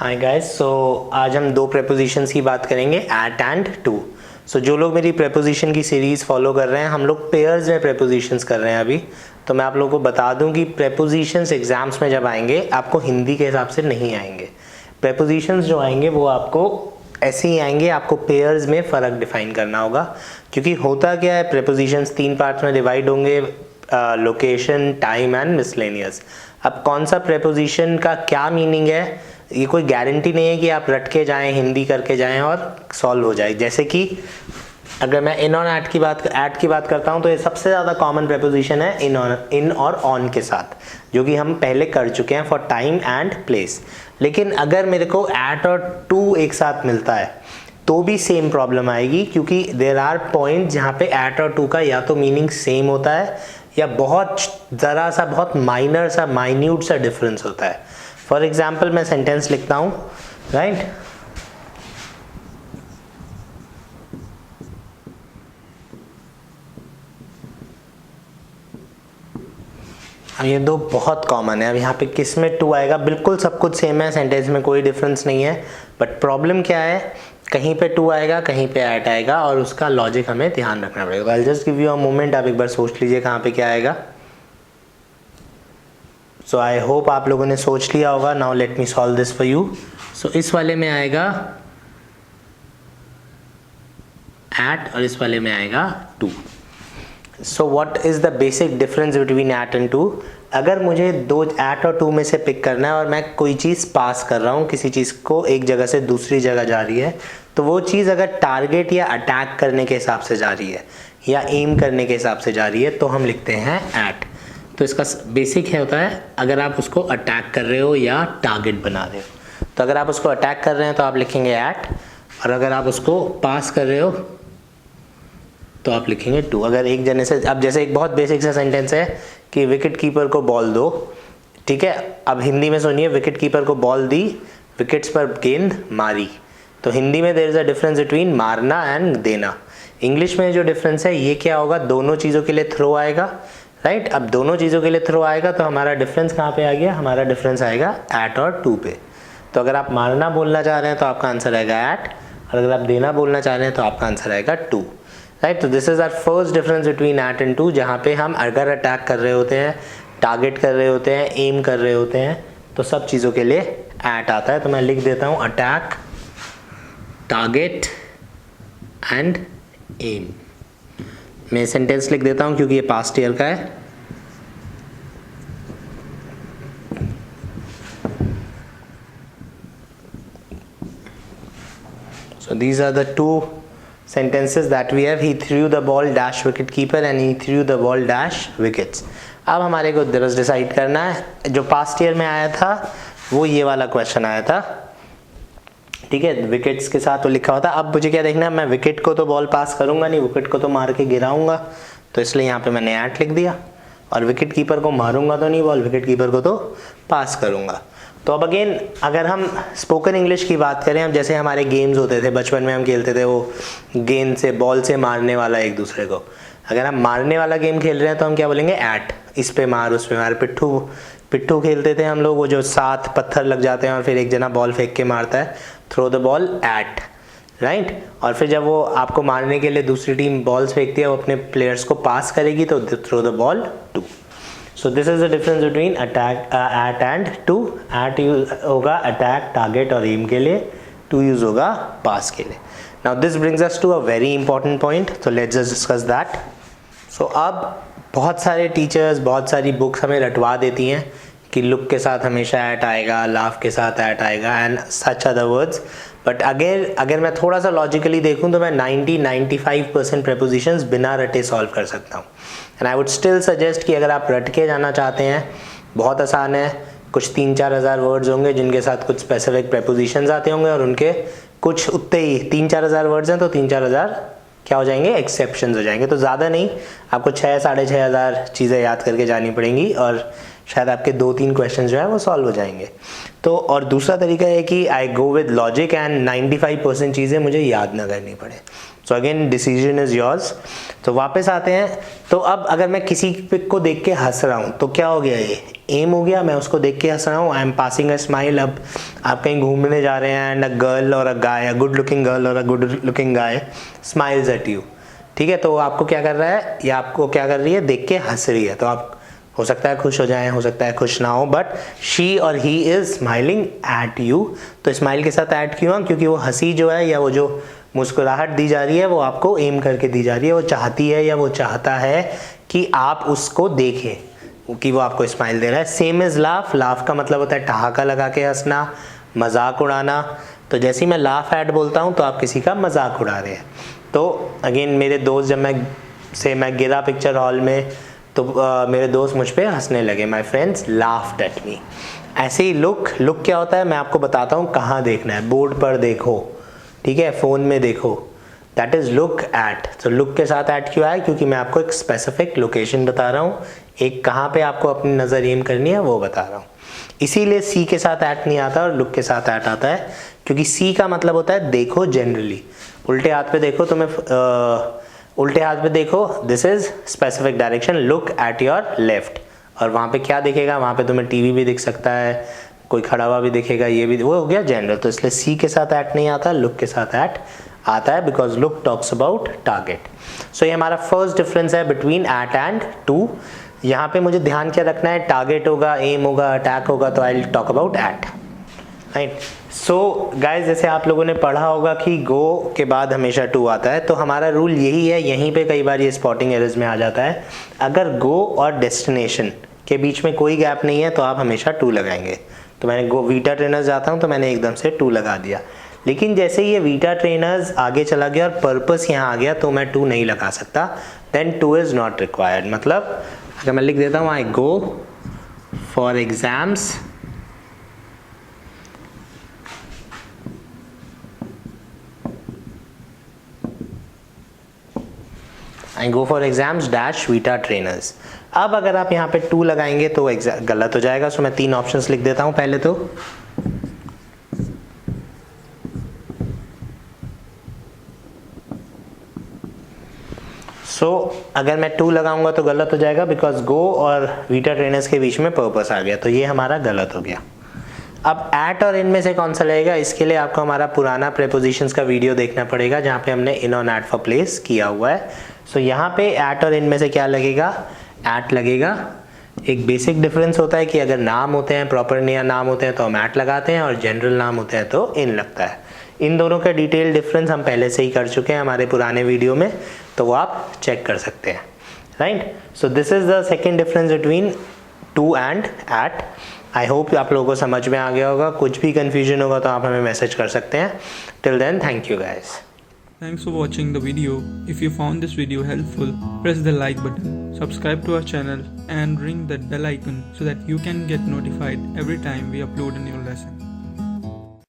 Hi guys, सो आज हम दो प्रेपोजिशंस की बात करेंगे, एट एंड टू। सो जो लोग मेरी प्रेपोजिशन की सीरीज़ फॉलो कर रहे हैं, हम लोग पेयर्स में प्रेपोजिशंस कर रहे हैं अभी। तो मैं आप लोगों को बता दूं कि प्रेपोजिशंस एग्जाम्स में जब आएंगे आपको हिंदी के हिसाब से नहीं आएंगे। प्रेपोजिशंस जो आएंगे वो आपको ऐसे ही आएंगे, आपको पेयर्स में फ़र्क डिफाइन करना होगा। क्योंकि होता क्या है, प्रेपोजिशंस 3 पार्ट्स में डिवाइड होंगे, लोकेशन, टाइम एंड मिसलेनियस। अब कौन सा प्रेपोजिशन का क्या मीनिंग है, ये कोई गारंटी नहीं है कि आप रट के जाएं, हिंदी करके जाएं और सॉल्व हो जाए। जैसे कि अगर मैं इन और एट की बात करता हूं तो ये सबसे ज़्यादा कॉमन प्रेपोजिशन है इन और ऑन के साथ, जो कि हम पहले कर चुके हैं फॉर टाइम एंड प्लेस। लेकिन अगर मेरे को एट और टू एक साथ मिलता है तो भी सेम प्रॉब्लम आएगी, क्योंकि देयर आर पॉइंट जहाँ पे एट और टू का या तो मीनिंग सेम होता है या बहुत ज़रा सा, बहुत माइनर सा, माइन्यूट सा डिफरेंस होता है। फॉर एग्जाम्पल मैं सेंटेंस लिखता हूं, राइट। अब ये दो बहुत कॉमन है। अब यहाँ पे किस में टू आएगा, बिल्कुल सब कुछ सेम है, सेंटेंस में कोई डिफरेंस नहीं है, बट प्रॉब्लम क्या है, कहीं पे टू आएगा, कहीं पे एट आएगा, और उसका लॉजिक हमें ध्यान रखना पड़ेगा। I just give you a moment, आप एक बार सोच लीजिए कहाँ पे क्या आएगा। सो आई होप आप लोगों ने सोच लिया होगा। Now let me solve this for you. So इस वाले में आएगा एट और इस वाले में आएगा to. So what is the basic difference between at and to. अगर मुझे दो एट और टू में से पिक करना है और मैं कोई चीज़ पास कर रहा हूँ, किसी चीज़ को एक जगह से दूसरी जगह जा रही है, तो वो चीज़ अगर टारगेट या अटैक करने के हिसाब से जा रही है या एम करने के हिसाब से जा रही है तो हम लिखते हैं एट। तो इसका बेसिक है होता है, अगर आप उसको अटैक कर रहे हो या टारगेट बना रहे हो, तो अगर आप उसको अटैक कर रहे हैं तो आप लिखेंगे एट, और अगर आप उसको पास कर रहे हो तो आप लिखेंगे टू। अगर एक जने से, अब जैसे एक बहुत बेसिक सा सेंटेंस है कि विकेट कीपर को बॉल दो, ठीक है। अब हिंदी में सुनिए, विकेट कीपर को बॉल दी, विकेट्स पर गेंद मारी। तो हिंदी में there is a difference between मारना एंड देना। इंग्लिश में जो डिफरेंस है ये क्या होगा, दोनों चीज़ों के लिए थ्रो आएगा, राइट। अब दोनों चीज़ों के लिए थ्रो आएगा तो हमारा डिफरेंस कहाँ पे आ गया, हमारा डिफरेंस आएगा एट और टू पे। तो अगर आप मारना बोलना चाह रहे हैं तो आपका आंसर आएगा एट, और अगर आप देना बोलना चाह रहे हैं तो आपका आंसर आएगा टू, राइट। तो this is our first difference between at and to, जहाँ पे हम अगर अटैक कर रहे होते हैं, टारगेट कर रहे होते हैं, एम कर रहे होते हैं, तो सब चीज़ों के लिए एट आता है। तो मैं लिख देता हूँ अटैक, टारगेट एंड एम। मैं सेंटेंस लिख देता हूं क्योंकि ये पास्ट ईयर का है। So these are the two sentences that we have. He threw the ball dash wicket keeper and he threw the ball dash wickets. अब हमारे को डिसाइड करना है, जो पास्ट ईयर में आया था वो ये वाला क्वेश्चन आया था, ठीक है, विकेट्स के साथ तो लिखा हुआ था। अब मुझे क्या देखना है, मैं विकेट को तो बॉल पास करूंगा नहीं, विकेट को तो मार के गिराऊंगा, तो इसलिए यहाँ पे मैंने एट लिख दिया। और विकेट कीपर को मारूंगा तो नहीं बॉल, विकेट कीपर को तो पास करूंगा। तो अब अगेन अगर हम स्पोकन इंग्लिश की बात करें, हम जैसे हमारे गेम्स होते थे बचपन में, हम खेलते थे वो गेंद से, बॉल से मारने वाला एक दूसरे को। अगर हम मारने वाला गेम खेल रहे हैं तो हम क्या बोलेंगे, एट। इस पे मार, उस पे मार। पिट्ठू खेलते थे हम लोग, वो जो 7 पत्थर लग जाते हैं और फिर एक जना बॉल फेंक के मारता है, throw the ball at, right. और फिर जब वो आपको मारने के लिए दूसरी टीम बॉल्स फेंकती है, वो अपने प्लेयर्स को पास करेगी तो throw the ball to. So this is the difference between attack, at and to. At use होगा अटैक, टारगेट और एम के लिए, टू यूज होगा पास के लिए। Now this brings us to a very important point, तो let's just discuss that. So अब बहुत सारे टीचर्स, बहुत सारी बुक्स हमें रटवा देती हैं कि लुक के साथ हमेशा एट आएगा, लाफ के साथ एट आएगा and such other words. But अगर मैं थोड़ा सा लॉजिकली देखूं तो मैं 90-95% प्रेपोजिशंस बिना रटे सॉल्व कर सकता हूं। And I would still suggest कि अगर आप रट के जाना चाहते हैं, बहुत आसान है। कुछ 3-4 हज़ार वर्ड्स होंगे जिनके साथ कुछ स्पेसिफिक प्रेपोजिशंस आते होंगे, और उनके कुछ उतने ही 3-4 हज़ार वर्ड्स हैं तो 3-4 हज़ार क्या हो जाएंगे, एक्सेप्शंस हो जाएंगे। तो ज़्यादा नहीं, आपको 6-6.5 हज़ार चीज़ें याद करके जानी पड़ेंगी और शायद आपके 2-3 क्वेश्चन जो है वो सॉल्व हो जाएंगे। तो और दूसरा तरीका है कि आई गो विद लॉजिक एंड 95% चीज़ें मुझे याद ना करनी पड़े। So again decision is yours. तो वापस आते हैं, तो अब अगर मैं किसी पिक को देख के हंस रहा हूँ तो क्या हो गया, ये एम हो गया, मैं उसको देख के हंस रहा हूँ, I am passing a smile. अब आप कहीं घूमने जा रहे हैं एंड अ गर्ल और अ गाय, अ गुड लुकिंग गर्ल और a good looking guy smiles eight you, ठीक है, तो आपको क्या कर रहा है, या आपको क्या कर रही है, देख के हंस रही है, तो आप हो सकता है खुश हो जाएं, हो सकता है खुश ना हो, बट शी और he is smiling at you. तो स्माइल के साथ ऐड क्यों, क्योंकि वो हंसी जो है या वो जो मुस्कुराहट दी जा रही है वो आपको एम करके दी जा रही है, वो चाहती है या वो चाहता है कि आप उसको देखें कि वो आपको स्माइल दे रहा है। सेम इज लाफ, लाफ का मतलब होता है ठहाका लगा के हंसना, मजाक उड़ाना। तो जैसे ही मैं लाफ एट बोलता हूँ तो आप किसी का मजाक उड़ा रहे हैं। तो अगेन मेरे दोस्त, जब मैं गिरा पिक्चर हॉल में तो मेरे दोस्त मुझ पे हंसने लगे, my friends laughed at me. ऐसे ही लुक क्या होता है मैं आपको बताता हूँ कहाँ देखना है, बोर्ड पर देखो, ठीक है, फ़ोन में देखो, दैट इज़ लुक एट। तो लुक के साथ ऐट क्यों आया, क्योंकि मैं आपको एक स्पेसिफिक लोकेशन बता रहा हूँ, एक कहाँ पे आपको अपनी नज़र एम करनी है वो बता रहा हूँ। इसीलिए सी के साथ ऐट नहीं आता और लुक के साथ ऐट आता है, क्योंकि सी का मतलब होता है देखो जनरली, उल्टे हाथ पे देखो, उल्टे हाथ पे देखो, this is specific direction, look at your left. और वहाँ पे क्या दिखेगा, वहाँ पे तुम्हें टीवी भी दिख सकता है, कोई खड़ा हुआ भी दिखेगा, ये भी, वो हो गया जनरल। तो इसलिए सी के साथ ऐट नहीं आता, लुक के साथ ऐट आता है, because look talks about target. So ये हमारा फर्स्ट डिफरेंस है बिटवीन एट एंड टू। यहाँ पे मुझे ध्यान क्या रखना है, टारगेट होगा, एम होगा, अटैक होगा, तो I will talk about at, right. So guys, जैसे आप लोगों ने पढ़ा होगा कि गो के बाद हमेशा टू आता है, तो हमारा रूल यही है, यहीं पे कई बार ये स्पॉटिंग एरर्स में आ जाता है। अगर गो और डेस्टिनेशन के बीच में कोई गैप नहीं है तो आप हमेशा टू लगाएंगे। तो मैंने गो वीटा ट्रेनर्स जाता हूँ तो मैंने एकदम से टू लगा दिया, लेकिन जैसे ये वीटा ट्रेनर्स आगे चला गया और पर्पस यहाँ आ गया तो मैं टू नहीं लगा सकता, then to is not required. मतलब अगर मैं लिख देता हूँ I go for exams dash vita trainers. अब अगर आप यहाँ पे टू लगाएंगे तो गलत हो जाएगा, सो मैं 3 ऑप्शंस लिख देता हूँ पहले तो। अगर मैं टू लगाऊंगा तो गलत हो जाएगा, बिकॉज गो और वीटा ट्रेनर्स के बीच में पर्पस आ गया, तो ये हमारा गलत हो गया। अब एट और इन में से कौन सा लगेगा, इसके लिए आपको हमारा पुराना प्रेपोजिशंस का वीडियो देखना पड़ेगा जहाँ पे हमने इन और एट फॉर प्लेस किया हुआ है। सो यहाँ पे एट और इन में से क्या लगेगा, एट लगेगा। एक बेसिक डिफरेंस होता है कि अगर नाम होते हैं, प्रॉपर नाम होते हैं तो हम एट लगाते हैं, और जनरल नाम होते हैं तो इन लगता है। इन दोनों का डिटेल डिफरेंस हम पहले से ही कर चुके हैं हमारे पुराने वीडियो में, तो वो आप चेक कर सकते हैं, right. So this is the second difference between to and at. I hope आप लोगों को समझ में आ गया होगा, कुछ भी कंफ्यूजन होगा तो आप हमें मैसेज कर सकते हैं। Till then, thank you guys. Thanks for watching the video. If you found this video helpful, press the like button, subscribe to our channel and ring that bell icon so that you can get notified every time we upload a new lesson.